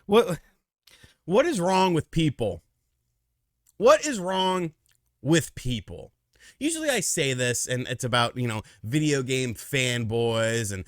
What what is wrong with people? What is wrong with people? Usually I say this and it's about, video game fanboys and,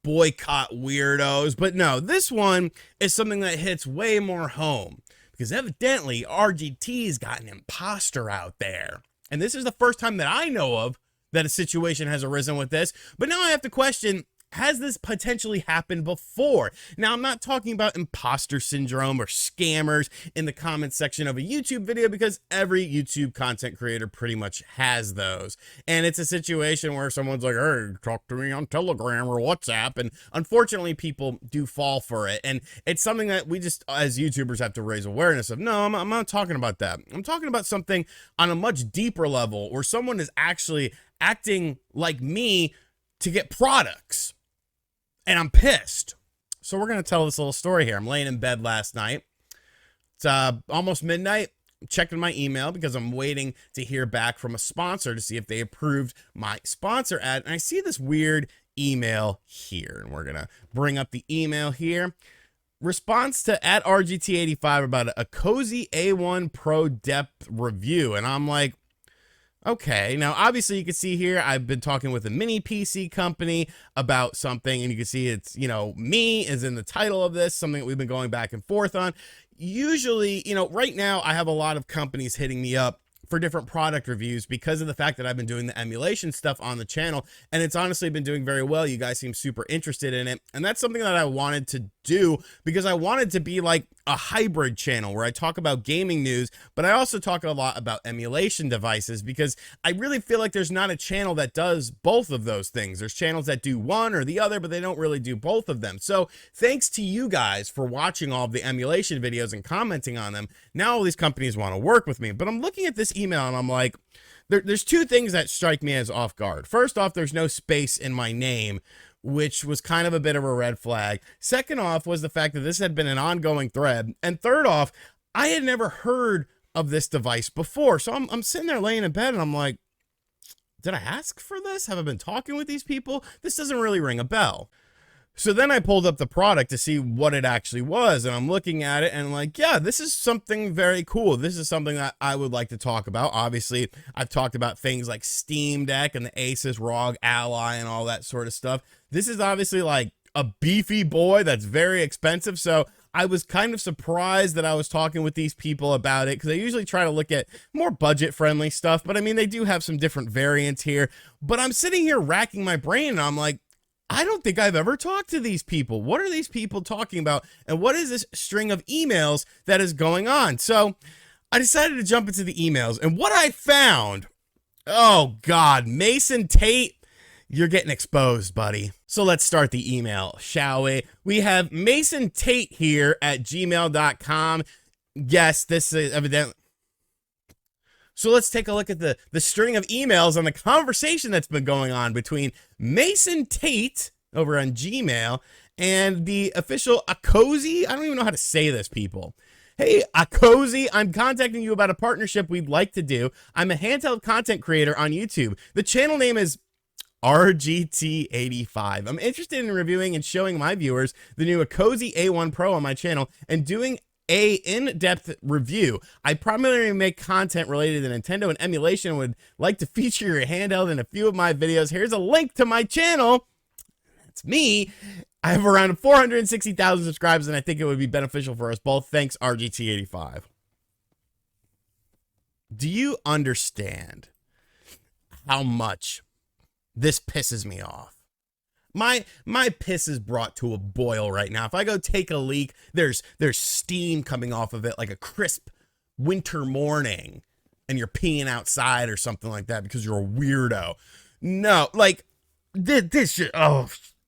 boycott weirdos, but no, this one is something that hits way more home because evidently RGT's got an imposter out there. And this is the first time that I know of that a situation has arisen with this, but now I have to question, has this potentially happened before? Now, I'm not talking about imposter syndrome or scammers in the comments section of a YouTube video because every YouTube content creator pretty much has those. And it's a situation where someone's like, hey, talk to me on Telegram or WhatsApp. And unfortunately, people do fall for it. And it's something that we just, as YouTubers, have to raise awareness of. No, I'm not talking about that. I'm talking about something on a much deeper level where someone is actually acting like me to get products. And I'm pissed. So we're going to tell this little story here. I'm laying in bed last night. It's almost midnight. I'm checking my email because I'm waiting to hear back from a sponsor to see if they approved my sponsor ad. And I see this weird email here. And we're going to bring up the email here. Response to @RGT85 about a Cozy A1 Pro depth review. And I'm like, okay, now obviously you can see here I've been talking with a mini PC company about something, and you can see it's, me is in the title of this, something that we've been going back and forth on. Usually, right now I have a lot of companies hitting me up for different product reviews because of the fact that I've been doing the emulation stuff on the channel, and it's honestly been doing very well. You guys seem super interested in it, and that's something that I wanted to do because I wanted to be like a hybrid channel where I talk about gaming news, but I also talk a lot about emulation devices because I really feel like there's not a channel that does both of those things. There's channels that do one or the other, but they don't really do both of them. So thanks to you guys for watching all of the emulation videos and commenting on them. Now all these companies want to work with me, but I'm looking at this email and I'm like, there's two things that strike me as off guard. First off, there's no space in my name, which was kind of a bit of a red flag. Second off was the fact that this had been an ongoing thread. And third off, I had never heard of this device before. So I'm sitting there laying in bed and I'm like, did I ask for this? Have I been talking with these people? This doesn't really ring a bell. So then I pulled up the product to see what it actually was, and I'm looking at it and like, yeah, this is something very cool. This is something that I would like to talk about. Obviously, I've talked about things like Steam Deck and the Asus ROG Ally and all that sort of stuff. This is obviously like a beefy boy that's very expensive, so I was kind of surprised that I was talking with these people about it because I usually try to look at more budget-friendly stuff, but I mean, they do have some different variants here. But I'm sitting here racking my brain, and I'm like, I don't think I've ever talked to these people. What are these people talking about? And what is this string of emails that is going on? So I decided to jump into the emails. And what I found, oh God, Mason Tate, you're getting exposed, buddy. So let's start the email, shall we? We have Mason Tate here at gmail.com. Yes, this is evidently. So let's take a look at the string of emails on the conversation that's been going on between Mason Tate over on Gmail and the official Akozy. I don't even know how to say this, people. Hey, Akozy, I'm contacting you about a partnership we'd like to do. I'm a handheld content creator on YouTube. The channel name is RGT85. I'm interested in reviewing and showing my viewers the new Akozy A1 Pro on my channel and doing a in-depth review. I primarily make content related to Nintendo and emulation and would like to feature your handheld in a few of my videos. Here's a link to my channel. That's me. I have around 460,000 subscribers, and I think it would be beneficial for us both. Thanks, RGT85. Do you understand how much this pisses me off? My piss is brought to a boil right now. If I go take a leak, there's steam coming off of it like a crisp winter morning, and you're peeing outside or something like that because you're a weirdo. No, like this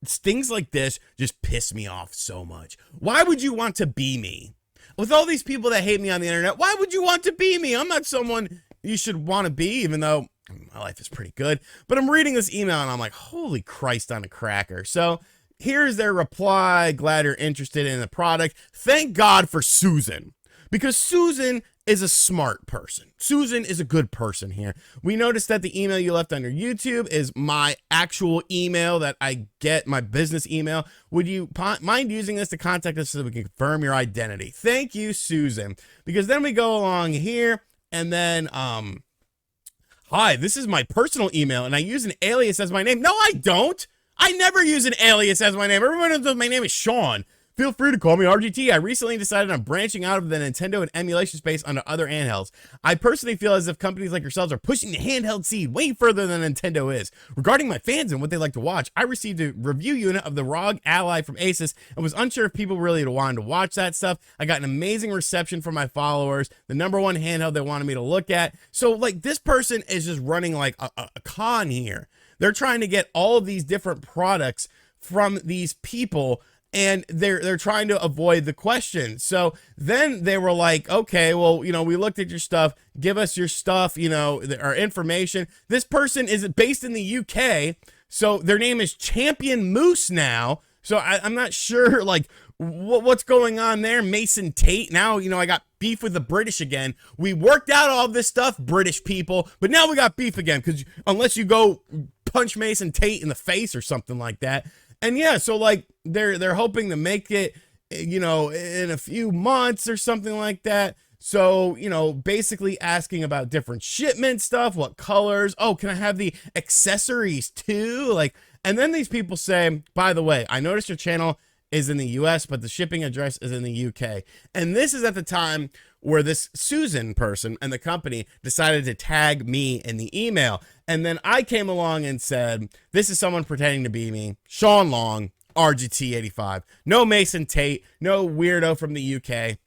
things like this just piss me off so much. Why would you want to be me? With all these people that hate me on the internet, why would you want to be me? I'm not someone you should want to be, even though my life is pretty good. But I'm reading this email and I'm like, holy Christ on a cracker. So here's their reply. Glad you're interested in the product. Thank God for Susan, because Susan is a smart person. Susan is a good person here. We noticed that the email you left under YouTube is my actual email that I get, my business email. Would you mind using this to contact us so that we can confirm your identity? Thank you, Susan. Because then we go along here and then, hi, this is my personal email and I use an alias as my name. No, I don't. I never use an alias as my name. Everyone knows my name is Sean. Feel free to call me RGT. I recently decided on branching out of the Nintendo and emulation space onto other handhelds. I personally feel as if companies like yourselves are pushing the handheld seed way further than Nintendo is. Regarding my fans and what they like to watch, I received a review unit of the ROG Ally from Asus and was unsure if people really wanted to watch that stuff. I got an amazing reception from my followers, the #1 handheld they wanted me to look at. So like this person is just running like a con here. They're trying to get all of these different products from these people, and they're trying to avoid the question. So then they were like, okay, well, you know, we looked at your stuff, give us your stuff, you know, our information. This person is based in the UK, so their name is Champion Moose now. So I'm not sure, like, what's going on there. Mason Tate. Now, you know, I got beef with the British again. We worked out all this stuff, British people, but now we got beef again, because unless you go punch Mason Tate in the face or something like that. And yeah, so like they're hoping to make it, you know, in a few months or something like that. So, you know, basically asking about different shipment stuff, what colors. Oh, can I have the accessories too? Like, and then these people say, by the way, I noticed your channel is in the US, but the shipping address is in the UK. And this is at the time where this Susan person and the company decided to tag me in the email. And then I came along and said, this is someone pretending to be me, Sean Long, RGT85. No Mason Tate, no weirdo from the UK.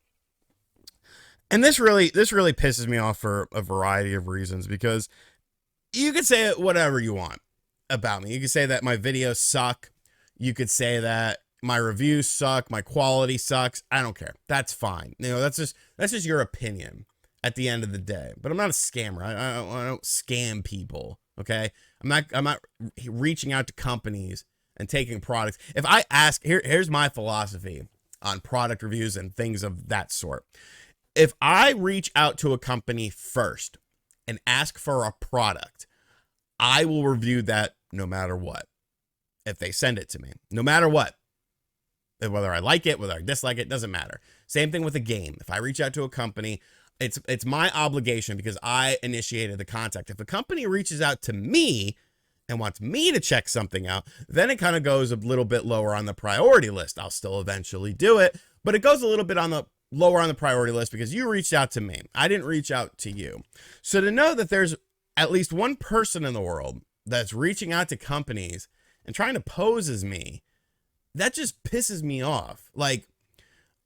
And this really pisses me off for a variety of reasons, because you could say whatever you want about me. You could say that my videos suck. You could say that my reviews suck, my quality sucks. I don't care. That's fine. You know, that's just your opinion at the end of the day. But I'm not a scammer. I don't scam people. Okay. I'm not reaching out to companies and taking products. If I ask, here's my philosophy on product reviews and things of that sort. If I reach out to a company first and ask for a product, I will review that no matter what. If they send it to me, no matter what. Whether I like it, whether I dislike it, doesn't matter. Same thing with a game. If I reach out to a company, it's my obligation because I initiated the contact. If a company reaches out to me and wants me to check something out, then it kind of goes a little bit lower on the priority list. I'll still eventually do it, but it goes a little bit on the lower on the priority list because you reached out to me. I didn't reach out to you. So to know that there's at least one person in the world that's reaching out to companies and trying to pose as me, that just pisses me off. Like,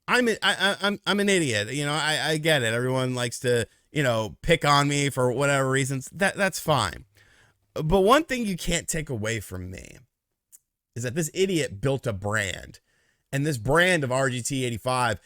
I'm an idiot. You know, I get it. Everyone likes to, you know, pick on me for whatever reasons. That's fine. But one thing you can't take away from me is that this idiot built a brand, and this brand of RGT85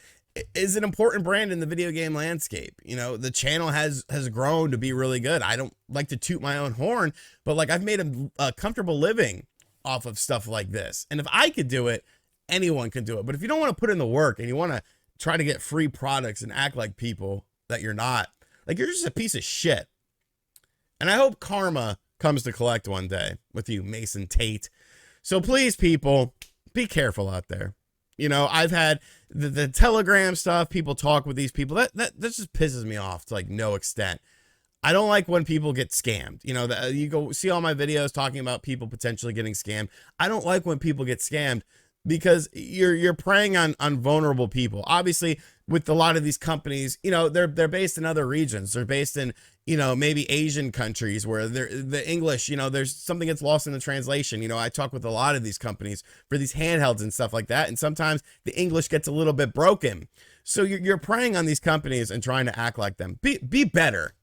is an important brand in the video game landscape. You know, the channel has grown to be really good. I don't like to toot my own horn, but like I've made a comfortable living off of stuff like this. And if I could do it, anyone can do it. But if you don't want to put in the work and you want to try to get free products and act like people that you're not, like you're just a piece of shit. And I hope karma comes to collect one day with you, Mason Tate. So please, people, be careful out there. You know, I've had the Telegram stuff, people talk with these people. That just pisses me off to like no extent. I don't like when people get scammed. You know, you go see all my videos talking about people potentially getting scammed. I don't like when people get scammed because you're preying on vulnerable people. Obviously, with a lot of these companies, you know, they're based in other regions. They're based in, you know, maybe Asian countries where the English, you know, there's something gets lost in the translation. You know, I talk with a lot of these companies for these handhelds and stuff like that. And sometimes the English gets a little bit broken. So you're preying on these companies and trying to act like them. Be better.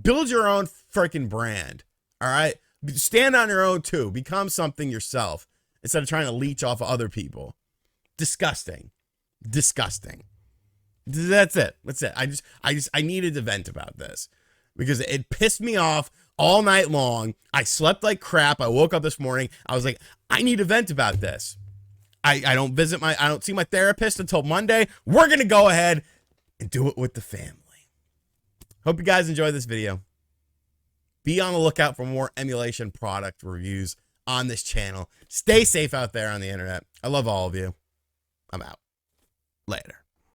Build your own freaking brand. All right. Stand on your own too. Become something yourself instead of trying to leech off of other people. Disgusting. Disgusting. That's it. That's it. I needed to vent about this because it pissed me off all night long. I slept like crap. I woke up this morning. I was like, I need to vent about this. I don't see my therapist until Monday. We're going to go ahead and do it with the family. Hope you guys enjoyed this video. Be on the lookout for more emulation product reviews on this channel. Stay safe out there on the internet. I love all of you. I'm out. Later.